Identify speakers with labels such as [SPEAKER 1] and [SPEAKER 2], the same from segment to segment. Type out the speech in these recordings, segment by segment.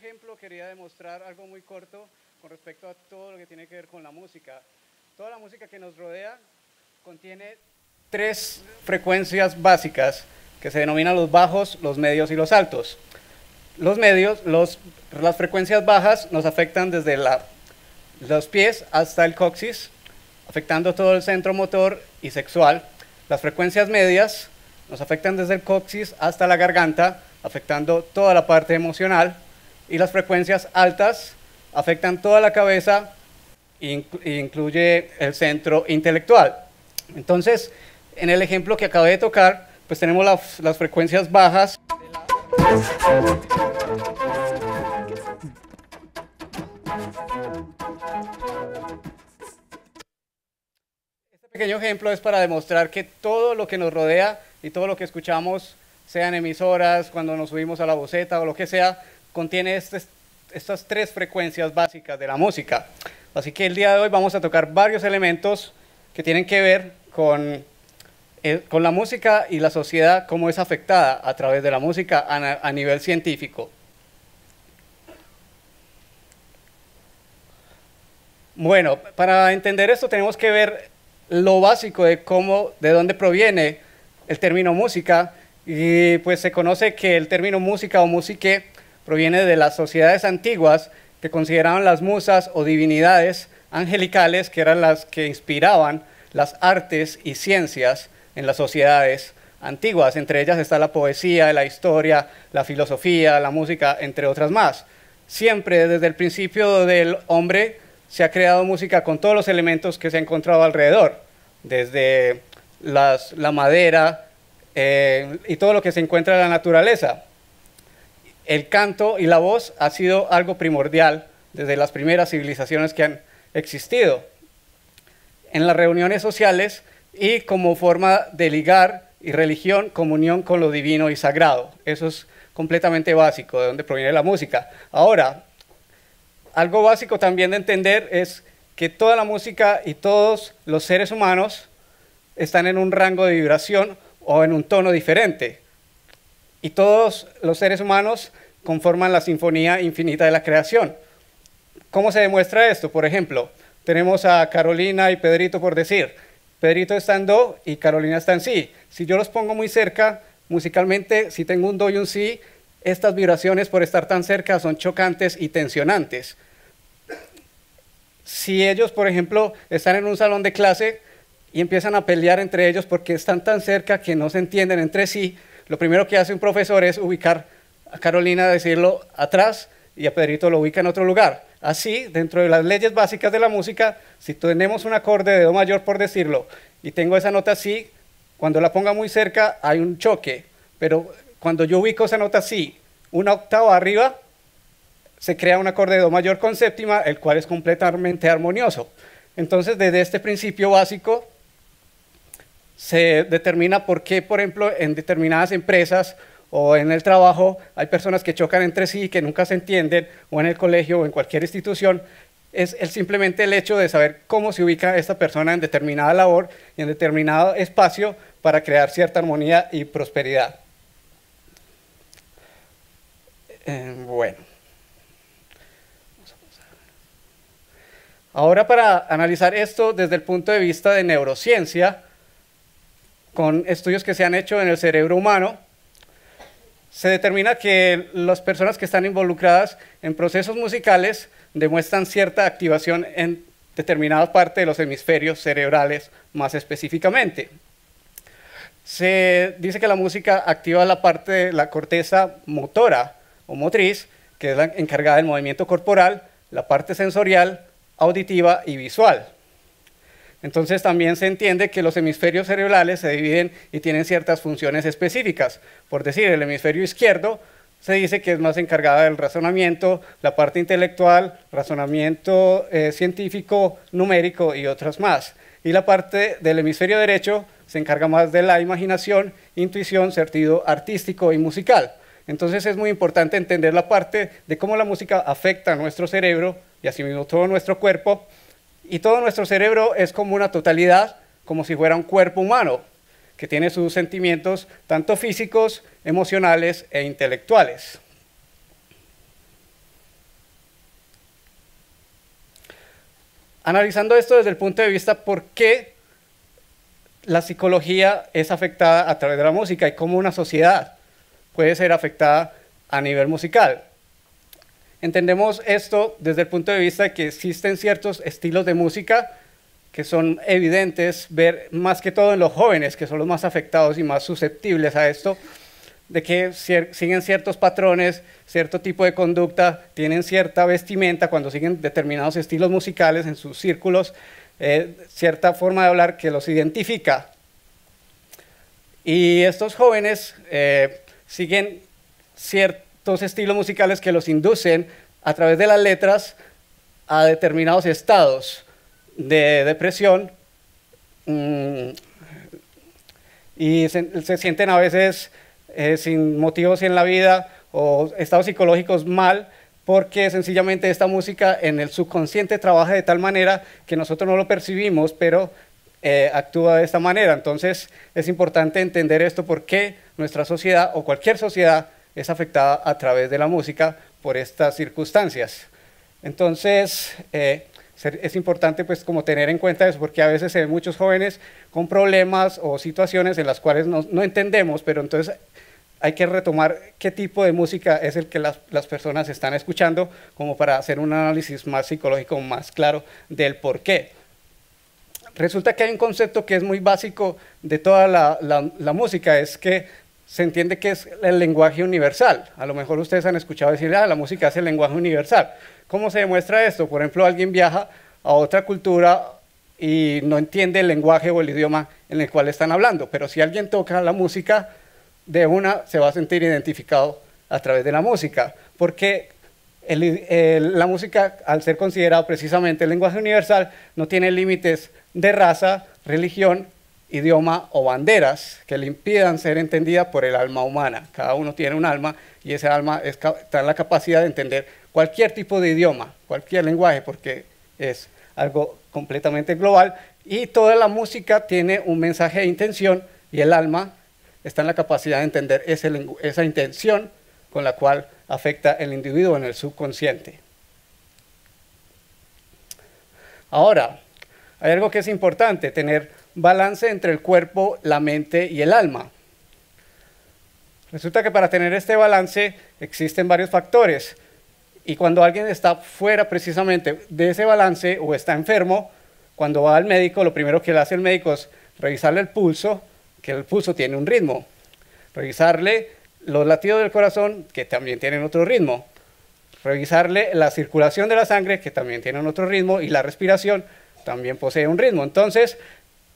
[SPEAKER 1] ejemplo quería demostrar algo muy corto con respecto a todo lo que tiene que ver con la música. Toda la música que nos rodea contiene tres frecuencias básicas que se denominan los bajos, los medios y los altos. Los medios, las frecuencias bajas nos afectan desde los pies hasta el coxis, afectando todo el centro motor y sexual. Las frecuencias medias nos afectan desde el coxis hasta la garganta, afectando toda la parte emocional. Y las frecuencias altas afectan toda la cabeza e incluye el centro intelectual. Entonces, en el ejemplo que acabé de tocar, pues tenemos las frecuencias bajas. Este pequeño ejemplo es para demostrar que todo lo que nos rodea y todo lo que escuchamos, sean emisoras, cuando nos subimos a la boceta o lo que sea, contiene estas tres frecuencias básicas de la música. Así que el día de hoy vamos a tocar varios elementos que tienen que ver con la música y la sociedad, cómo es afectada a través de la música a nivel científico. Bueno, para entender esto tenemos que ver lo básico de dónde proviene el término música, y pues se conoce que el término música o musique proviene de las sociedades antiguas que consideraban las musas o divinidades angelicales, que eran las que inspiraban las artes y ciencias en las sociedades antiguas. Entre ellas está la poesía, la historia, la filosofía, la música, entre otras más. Siempre desde el principio del hombre se ha creado música con todos los elementos que se ha encontrado alrededor, desde la madera y todo lo que se encuentra en la naturaleza. El canto y la voz ha sido algo primordial desde las primeras civilizaciones que han existido. En las reuniones sociales y como forma de ligar y religión, comunión con lo divino y sagrado. Eso es completamente básico, de dónde proviene la música. Ahora, algo básico también de entender es que toda la música y todos los seres humanos están en un rango de vibración o en un tono diferente. Y todos los seres humanos conforman la sinfonía infinita de la creación. ¿Cómo se demuestra esto? Por ejemplo, tenemos a Carolina y Pedrito, por decir. Pedrito está en do y Carolina está en si. Si yo los pongo muy cerca, musicalmente, si tengo un do y un si, estas vibraciones por estar tan cerca son chocantes y tensionantes. Si ellos, por ejemplo, están en un salón de clase y empiezan a pelear entre ellos porque están tan cerca que no se entienden entre sí, lo primero que hace un profesor es ubicar a Carolina, decirlo atrás, y a Pedrito lo ubica en otro lugar. Así, dentro de las leyes básicas de la música, si tenemos un acorde de do mayor, por decirlo, y tengo esa nota si, cuando la ponga muy cerca hay un choque, pero cuando yo ubico esa nota si una octava arriba, se crea un acorde de do mayor con séptima, el cual es completamente armonioso. Entonces, desde este principio básico, se determina por qué, por ejemplo, en determinadas empresas o en el trabajo hay personas que chocan entre sí, que nunca se entienden, o en el colegio o en cualquier institución. Es simplemente el hecho de saber cómo se ubica esta persona en determinada labor y en determinado espacio para crear cierta armonía y prosperidad. Bueno. Ahora, para analizar esto desde el punto de vista de neurociencia, con estudios que se han hecho en el cerebro humano, se determina que las personas que están involucradas en procesos musicales demuestran cierta activación en determinada parte de los hemisferios cerebrales más específicamente. Se dice que la música activa la parte de la corteza motora o motriz, que es la encargada del movimiento corporal, la parte sensorial, auditiva y visual. Entonces también se entiende que los hemisferios cerebrales se dividen y tienen ciertas funciones específicas. Por decir, el hemisferio izquierdo se dice que es más encargada del razonamiento, la parte intelectual, razonamiento científico, numérico y otras más. Y la parte del hemisferio derecho se encarga más de la imaginación, intuición, sentido artístico y musical. Entonces es muy importante entender la parte de cómo la música afecta a nuestro cerebro y asimismo todo nuestro cuerpo. Y todo nuestro cerebro es como una totalidad, como si fuera un cuerpo humano, que tiene sus sentimientos tanto físicos, emocionales e intelectuales. Analizando esto desde el punto de vista por qué la psicología es afectada a través de la música y cómo una sociedad puede ser afectada a nivel musical. Entendemos esto desde el punto de vista de que existen ciertos estilos de música que son evidentes, ver más que todo en los jóvenes, que son los más afectados y más susceptibles a esto, de que siguen ciertos patrones, cierto tipo de conducta, tienen cierta vestimenta cuando siguen determinados estilos musicales en sus círculos, cierta forma de hablar que los identifica. Y estos jóvenes siguen ciertos estilos musicales que los inducen a través de las letras a determinados estados de depresión y se sienten a veces sin motivos en la vida o estados psicológicos mal, porque sencillamente esta música en el subconsciente trabaja de tal manera que nosotros no lo percibimos, pero actúa de esta manera. Entonces es importante entender esto, por qué nuestra sociedad o cualquier sociedad es afectada a través de la música por estas circunstancias. Entonces es importante pues como tener en cuenta eso, porque a veces se ven muchos jóvenes con problemas o situaciones en las cuales no entendemos, pero entonces hay que retomar qué tipo de música es el que las personas están escuchando, como para hacer un análisis más psicológico, más claro del por qué. Resulta que hay un concepto que es muy básico de toda la música, es que se entiende que es el lenguaje universal. A lo mejor ustedes han escuchado decir, la música es el lenguaje universal. ¿Cómo se demuestra esto? Por ejemplo, alguien viaja a otra cultura y no entiende el lenguaje o el idioma en el cual están hablando, pero si alguien toca la música, de una se va a sentir identificado a través de la música, porque la música, al ser considerado precisamente el lenguaje universal, no tiene límites de raza, religión, idioma o banderas que le impidan ser entendida por el alma humana. Cada uno tiene un alma y ese alma está en la capacidad de entender cualquier tipo de idioma, cualquier lenguaje, porque es algo completamente global, y toda la música tiene un mensaje de intención y el alma está en la capacidad de entender esa intención con la cual afecta el individuo en el subconsciente. Ahora, hay algo que es importante, tener balance entre el cuerpo, la mente y el alma. Resulta que para tener este balance existen varios factores, y cuando alguien está fuera precisamente de ese balance o está enfermo, cuando va al médico, lo primero que le hace el médico es revisarle el pulso, que el pulso tiene un ritmo, revisarle los latidos del corazón, que también tienen otro ritmo, revisarle la circulación de la sangre, que también tienen otro ritmo, y la respiración también posee un ritmo. Entonces,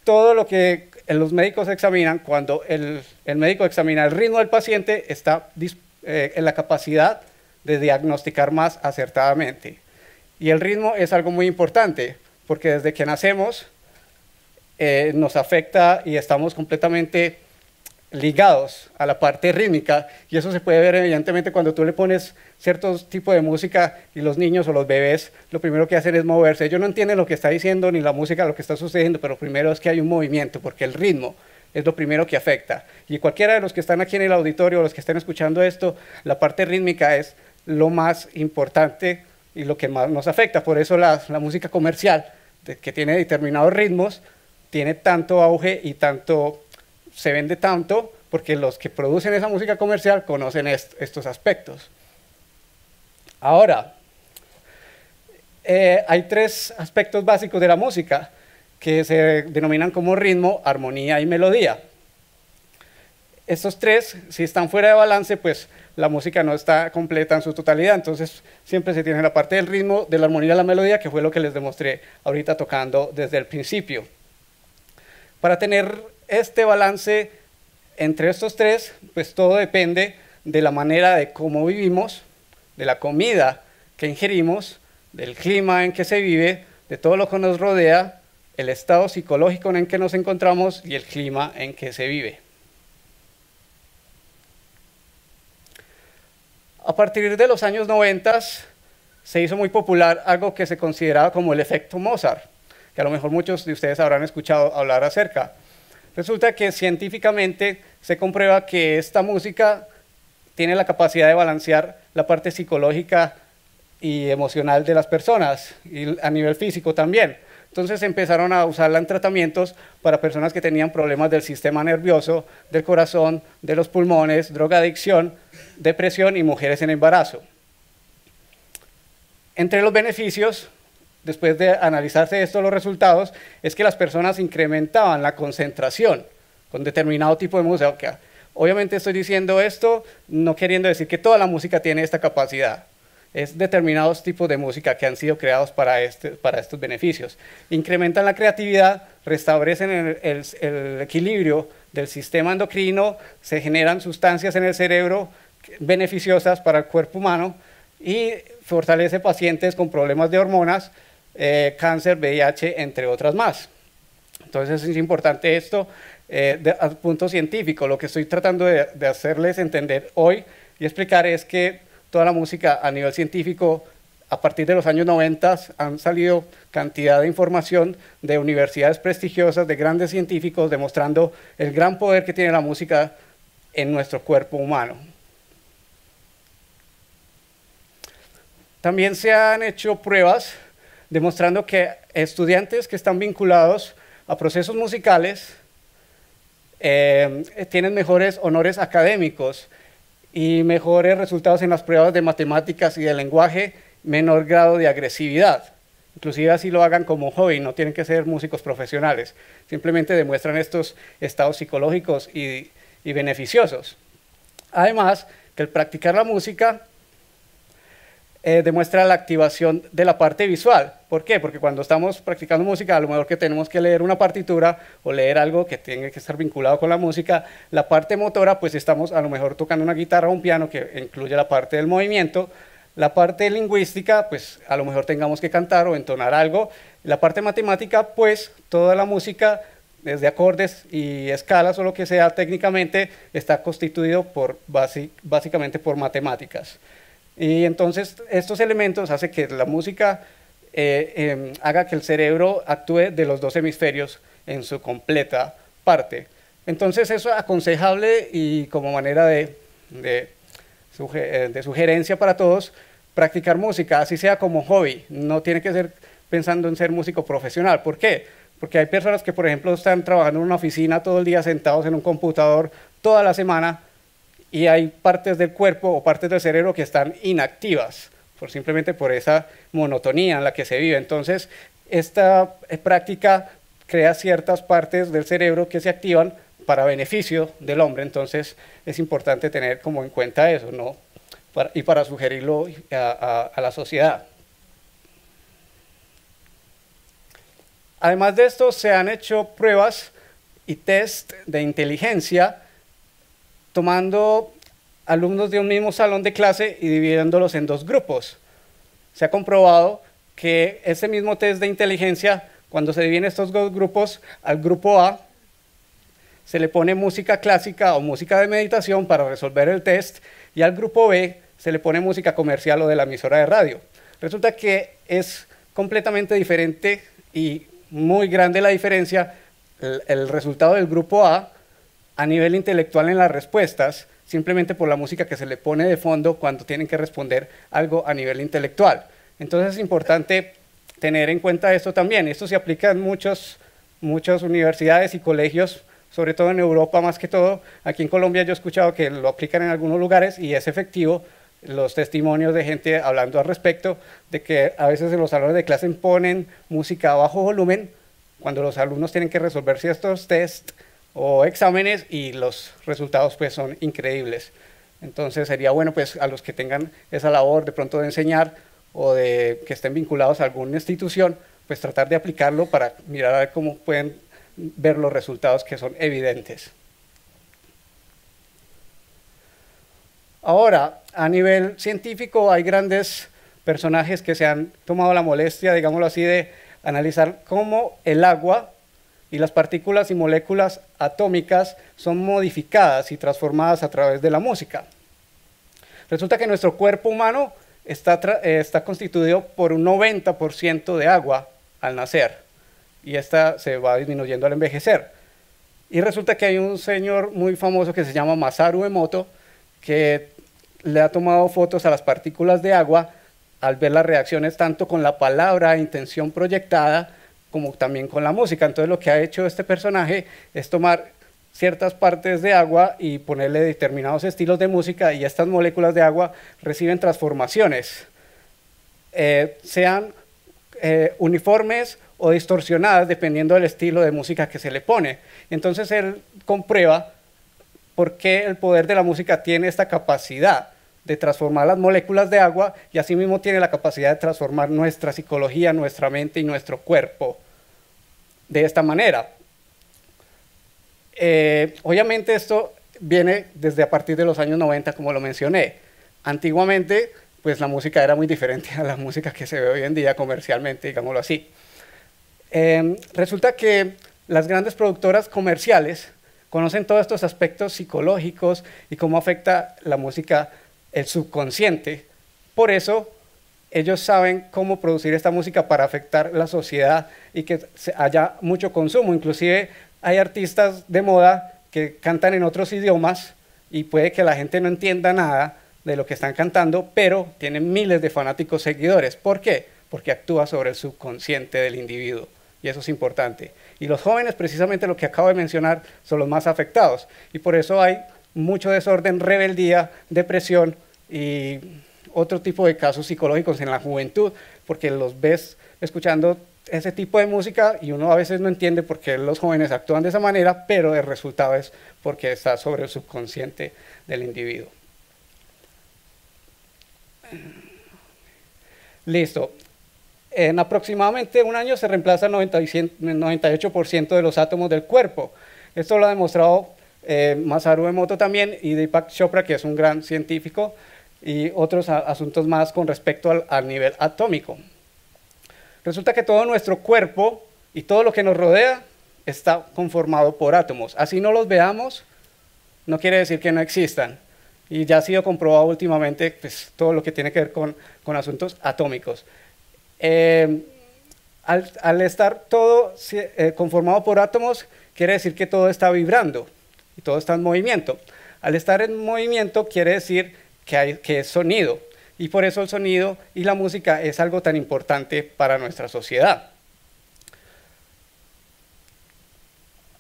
[SPEAKER 1] todo lo que los médicos examinan, cuando el médico examina el ritmo del paciente, está en la capacidad de diagnosticar más acertadamente. Y el ritmo es algo muy importante, porque desde que nacemos nos afecta y estamos completamente ligados a la parte rítmica, y eso se puede ver evidentemente cuando tú le pones ciertos tipos de música y los niños o los bebés lo primero que hacen es moverse. Ellos no entienden lo que está diciendo ni la música, lo que está sucediendo, pero primero es que hay un movimiento, porque el ritmo es lo primero que afecta. Y cualquiera de los que están aquí en el auditorio o los que están escuchando esto, la parte rítmica es lo más importante y lo que más nos afecta. Por eso la música comercial, que tiene determinados ritmos, tiene tanto auge y se vende tanto, porque los que producen esa música comercial conocen estos aspectos. Ahora, hay tres aspectos básicos de la música que se denominan como ritmo, armonía y melodía. Estos tres, si están fuera de balance, pues la música no está completa en su totalidad. Entonces siempre se tiene la parte del ritmo, de la armonía y la melodía, que fue lo que les demostré ahorita tocando desde el principio. Para tener este balance entre estos tres, pues todo depende de la manera de cómo vivimos, de la comida que ingerimos, del clima en que se vive, de todo lo que nos rodea, el estado psicológico en el que nos encontramos y el clima en que se vive. A partir de los años 90 se hizo muy popular algo que se consideraba como el efecto Mozart, que a lo mejor muchos de ustedes habrán escuchado hablar acerca. Resulta que científicamente se comprueba que esta música tiene la capacidad de balancear la parte psicológica y emocional de las personas y a nivel físico también. Entonces empezaron a usarla en tratamientos para personas que tenían problemas del sistema nervioso, del corazón, de los pulmones, drogadicción, depresión y mujeres en embarazo. Entre los beneficios, después de analizarse esto, los resultados, es que las personas incrementaban la concentración con determinado tipo de música. Obviamente estoy diciendo esto no queriendo decir que toda la música tiene esta capacidad. Es determinados tipos de música que han sido creados para estos beneficios. Incrementan la creatividad, restablecen el equilibrio del sistema endocrino, se generan sustancias en el cerebro beneficiosas para el cuerpo humano y fortalece pacientes con problemas de hormonas, cáncer, VIH, entre otras más. Entonces es importante esto al punto científico. Lo que estoy tratando de hacerles entender hoy y explicar es que toda la música a nivel científico, a partir de los años 90, han salido cantidad de información de universidades prestigiosas, de grandes científicos, demostrando el gran poder que tiene la música en nuestro cuerpo humano. También se han hecho pruebas demostrando que estudiantes que están vinculados a procesos musicales tienen mejores honores académicos y mejores resultados en las pruebas de matemáticas y de lenguaje, menor grado de agresividad. Inclusive así lo hagan como hobby, no tienen que ser músicos profesionales. Simplemente demuestran estos estados psicológicos y beneficiosos. Además, que el practicar la música demuestra la activación de la parte visual. ¿Por qué? Porque cuando estamos practicando música, a lo mejor que tenemos que leer una partitura o leer algo que tenga que estar vinculado con la música, la parte motora, pues estamos a lo mejor tocando una guitarra o un piano que incluye la parte del movimiento. La parte lingüística, pues a lo mejor tengamos que cantar o entonar algo. La parte matemática, pues toda la música, desde acordes y escalas o lo que sea, técnicamente está constituido básicamente por matemáticas. Y entonces estos elementos hacen que la música haga que el cerebro actúe de los dos hemisferios en su completa parte. Entonces eso es aconsejable y como manera de sugerencia para todos, practicar música, así sea como hobby, no tiene que ser pensando en ser músico profesional. ¿Por qué? Porque hay personas que, por ejemplo, están trabajando en una oficina todo el día sentados en un computador toda la semana, y hay partes del cuerpo o partes del cerebro que están inactivas, simplemente por esa monotonía en la que se vive. Entonces, esta práctica crea ciertas partes del cerebro que se activan para beneficio del hombre. Entonces, es importante tener como en cuenta eso, ¿no? Y para sugerirlo a la sociedad. Además de esto, se han hecho pruebas y test de inteligencia tomando alumnos de un mismo salón de clase y dividiéndolos en dos grupos. Se ha comprobado que ese mismo test de inteligencia, cuando se dividen estos dos grupos, al grupo A se le pone música clásica o música de meditación para resolver el test, y al grupo B se le pone música comercial o de la emisora de radio. Resulta que es completamente diferente y muy grande la diferencia, el resultado del grupo A nivel intelectual en las respuestas, simplemente por la música que se le pone de fondo cuando tienen que responder algo a nivel intelectual. Entonces es importante tener en cuenta esto también. Esto se aplica en muchas universidades y colegios, sobre todo en Europa más que todo. Aquí en Colombia yo he escuchado que lo aplican en algunos lugares y es efectivo. Los testimonios de gente hablando al respecto, de que a veces en los salones de clase ponen música a bajo volumen cuando los alumnos tienen que resolver ciertos tests o exámenes y los resultados pues son increíbles. Entonces sería bueno pues a los que tengan esa labor de pronto de enseñar o de que estén vinculados a alguna institución, pues tratar de aplicarlo para mirar a ver cómo pueden ver los resultados que son evidentes. Ahora, a nivel científico hay grandes personajes que se han tomado la molestia, digámoslo así, de analizar cómo el agua y las partículas y moléculas atómicas son modificadas y transformadas a través de la música. Resulta que nuestro cuerpo humano está constituido por un 90% de agua al nacer, y esta se va disminuyendo al envejecer. Y resulta que hay un señor muy famoso que se llama Masaru Emoto, que le ha tomado fotos a las partículas de agua al ver las reacciones tanto con la palabra, intención proyectada, como también con la música. Entonces lo que ha hecho este personaje es tomar ciertas partes de agua y ponerle determinados estilos de música, y estas moléculas de agua reciben transformaciones, sean uniformes o distorsionadas dependiendo del estilo de música que se le pone. Entonces él comprueba por qué el poder de la música tiene esta capacidad de transformar las moléculas de agua, y asimismo tiene la capacidad de transformar nuestra psicología, nuestra mente y nuestro cuerpo de esta manera. Obviamente esto viene desde a partir de los años 90, como lo mencioné. Antiguamente, pues la música era muy diferente a la música que se ve hoy en día comercialmente, digámoslo así. Resulta que las grandes productoras comerciales conocen todos estos aspectos psicológicos y cómo afecta la música el subconsciente. Por eso ellos saben cómo producir esta música para afectar la sociedad y que haya mucho consumo. Inclusive hay artistas de moda que cantan en otros idiomas y puede que la gente no entienda nada de lo que están cantando, pero tienen miles de fanáticos seguidores. ¿Por qué? Porque actúa sobre el subconsciente del individuo, y eso es importante. Y los jóvenes, precisamente lo que acabo de mencionar, son los más afectados, y por eso hay mucho desorden, rebeldía, depresión y otro tipo de casos psicológicos en la juventud, porque los ves escuchando ese tipo de música y uno a veces no entiende por qué los jóvenes actúan de esa manera, pero el resultado es porque está sobre el subconsciente del individuo. Listo. En aproximadamente un año se reemplaza el 98% de los átomos del cuerpo. Esto lo ha demostrado Masaru Emoto también, y Deepak Chopra, que es un gran científico, y otros asuntos más con respecto al nivel atómico. Resulta que todo nuestro cuerpo y todo lo que nos rodea está conformado por átomos. Así no los veamos, no quiere decir que no existan. Y ya ha sido comprobado últimamente, pues, todo lo que tiene que ver con asuntos atómicos. Al estar todo conformado por átomos, quiere decir que todo está vibrando y todo está en movimiento. Al estar en movimiento quiere decir que es sonido, y por eso el sonido y la música es algo tan importante para nuestra sociedad.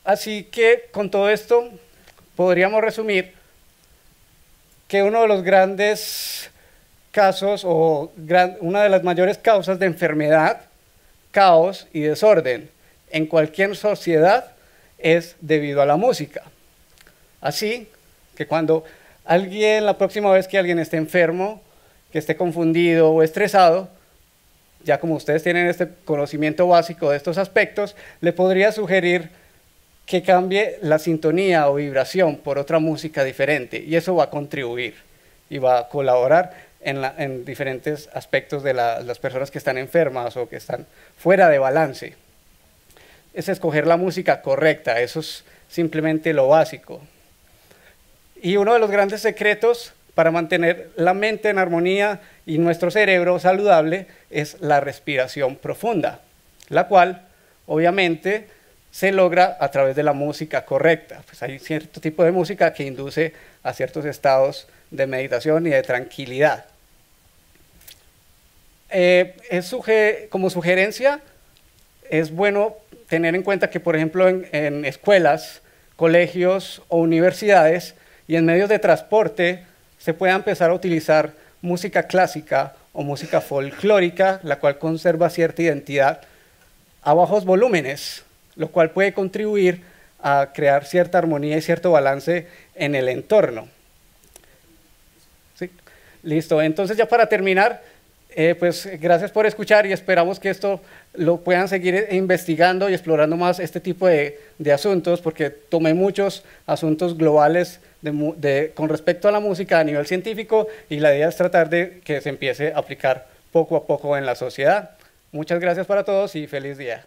[SPEAKER 1] Así que con todo esto podríamos resumir que uno de los grandes casos o una de las mayores causas de enfermedad, caos y desorden en cualquier sociedad es debido a la música. Así que cuando la próxima vez que alguien esté enfermo, que esté confundido o estresado, ya como ustedes tienen este conocimiento básico de estos aspectos, le podría sugerir que cambie la sintonía o vibración por otra música diferente, y eso va a contribuir y va a colaborar en diferentes aspectos de las personas que están enfermas o que están fuera de balance. Es escoger la música correcta, eso es simplemente lo básico. Y uno de los grandes secretos para mantener la mente en armonía y nuestro cerebro saludable es la respiración profunda, la cual obviamente se logra a través de la música correcta. Pues hay cierto tipo de música que induce a ciertos estados de meditación y de tranquilidad. Como sugerencia, es bueno tener en cuenta que, por ejemplo, en escuelas, colegios o universidades y en medios de transporte se pueda empezar a utilizar música clásica o música folclórica, la cual conserva cierta identidad a bajos volúmenes, lo cual puede contribuir a crear cierta armonía y cierto balance en el entorno. ¿Sí? Listo, entonces ya para terminar, pues gracias por escuchar, y esperamos que esto lo puedan seguir investigando y explorando más este tipo de asuntos, porque tomé muchos asuntos globales con respecto a la música a nivel científico, y la idea es tratar de que se empiece a aplicar poco a poco en la sociedad. Muchas gracias para todos y feliz día.